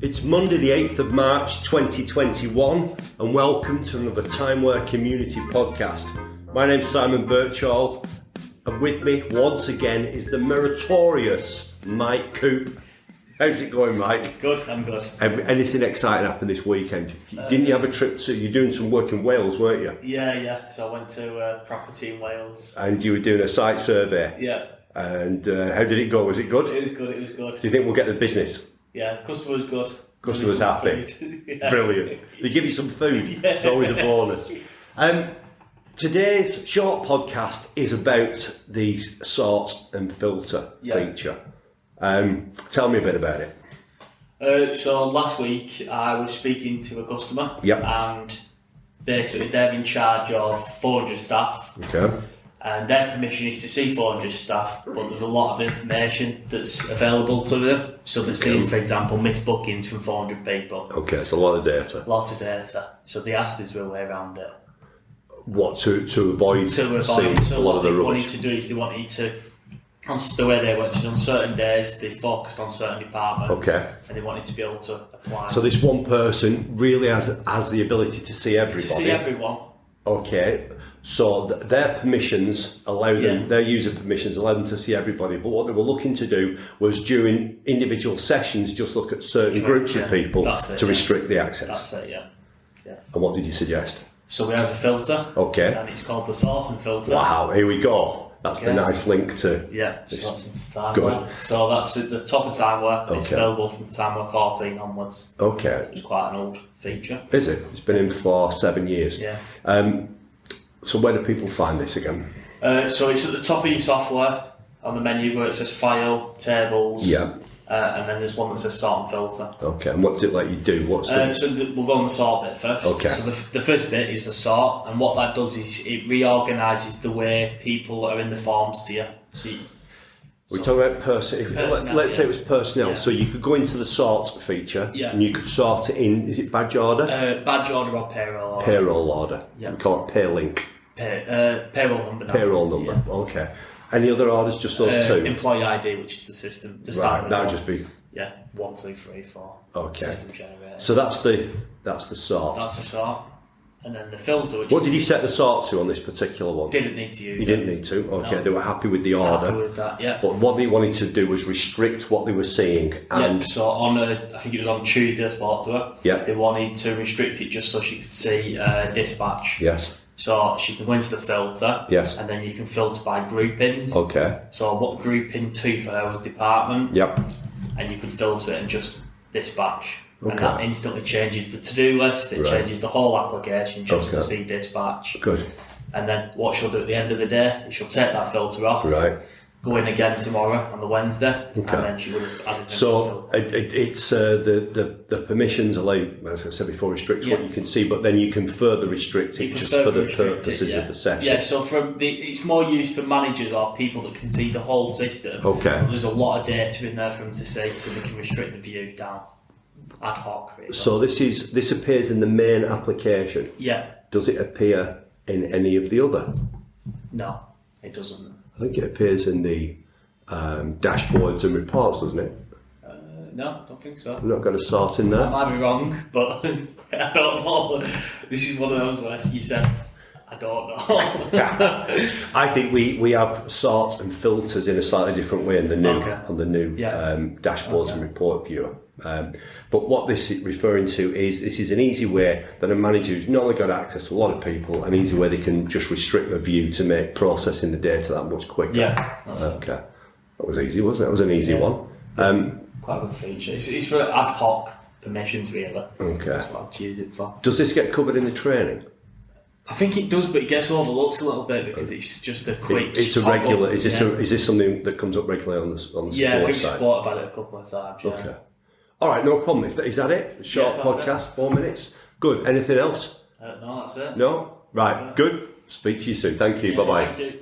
It's Monday the 8th of March 2021 and welcome to another Timeware Community Podcast. My name's Simon Birchall and with me once again is the meritorious Mike Coop. How's it going, Mike? Good, I'm good. Anything exciting happened this weekend? Didn't you have a trip to, you're doing some work in Wales, weren't you? Yeah, so I went to property in Wales. And you were doing a site survey? Yeah. And how did it go? Was it good? It was good. Do you think we'll get the business? Yeah, the customer was good. Customers happy. Yeah. Brilliant. They give you some food. Yeah. It's always a bonus. Today's short podcast is about the sort and filter feature. Tell me a bit about it. So last week I was speaking to a customer. Yep. And basically they're in charge of 400 staff. Okay. And their permission is to see 400 staff, but there's a lot of information that's available to them. So they're seeing, for example, missed bookings from 400 people. Okay, it's a lot of data. Lots of data. So they asked us a way around it. What to avoid seeing So a lot what of the they rubbish? wanted to do is they wanted to, the way they worked is on certain days they focused on certain departments. Okay. And they wanted to be able to apply. So this one person really has the ability to see everybody. To see everyone. Okay. So their permissions allow them, their user permissions allow them to see everybody. But what they were looking to do was during individual sessions, just look at certain groups of people to restrict the access. That's it, yeah. And what did you suggest? So we have a filter. Okay. And it's called the sort and filter. Wow, here we go. That's the nice link to. Yeah, just got some Timeware. Good. So that's at the top of Timeware. It's available from Timeware 14 onwards. Okay. It's quite an old feature. Is it? It's been in for 7 years. Yeah. So where do people find this again? So it's at the top of your software on the menu where it says File, Tables. Yeah. And then there's one that says Sort and Filter. Okay. And what's it let you do? We'll go on the sort bit first. Okay. So the first bit is the sort, and what that does is it reorganises the way people are in the forms to you. So we're talking about personnel. Let's say it was personnel. Yeah. So you could go into the sort feature Yeah. and you could sort it in, is it badge order? Badge order or payroll order. Payroll order. Yeah. We call it pay link. Payroll number. Now. Payroll number. Yeah. Okay. Any other orders? Just those two? Employee ID, which is the system. The Right, standard that would one. just be. Yeah, 1, 2, 3, 4. Okay. System generator. So that's the sort. That's the sort. And then the filter, which What did you set the sort to on this particular one? didn't need to use. You didn't need to. Okay, No. they were happy with the order. Happy with that, yeah. But what they wanted to do was restrict what they were seeing. And So on I think it was on Tuesday I spoke to her. Yeah. They wanted to restrict it just so she could see dispatch. yes, So she can go into the filter. Yes. And then you can filter by groupings. okay, So what grouping 2 for her was department. yep, And you could filter it and just dispatch. And Okay. that instantly changes the to-do list. It Right. changes the whole application just to Okay. see dispatch. good, And then what she'll do at the end of the day is she'll take that filter off. right. Go in again tomorrow on the Wednesday, Okay. and then she would have added the So filter. it's the permissions allow, as I said before, restrict what Yeah. you can see, but then you can further restrict it You can just further for the restrict purposes it, of the session. Yeah, so it's more used for managers or people that can see the whole system. Okay. There's a lot of data in there for them to see, so they can restrict the view down ad hoc. Really. So this appears in the main application. Yeah, Does it appear in any of the other? no, it doesn't. I think it appears in the dashboards and reports, doesn't it? No, I don't think so. I've not got a sort in I there. might be wrong, but I don't know. This is one of those where you said, I don't know. I think we have sorts and filters in a slightly different way in the new Yeah. dashboards and report viewer. But what this is referring to is this is an easy way that a manager who's not only got access to a lot of people, an easy way they can just restrict the view to make processing the data that much quicker. Yeah, that's it. Okay. That was easy, wasn't it? That was an easy one. Quite a good feature. It's for ad hoc permissions, really. Okay. That's what I'd use it for. Does this get covered in the training? I think it does, but it gets overlooked a little bit because it's just a quick. It's a top regular. up. Is this something that comes up regularly on the support Yeah, I think site? Sport have had it a couple of times. Yeah. Okay. All right, no problem. Is that it? Short Yeah, that's podcast, 4 minutes. Good. Anything else? No, that's it. No? Right, good. Speak to you soon. Thank you. Yeah, Bye-bye. Thank you.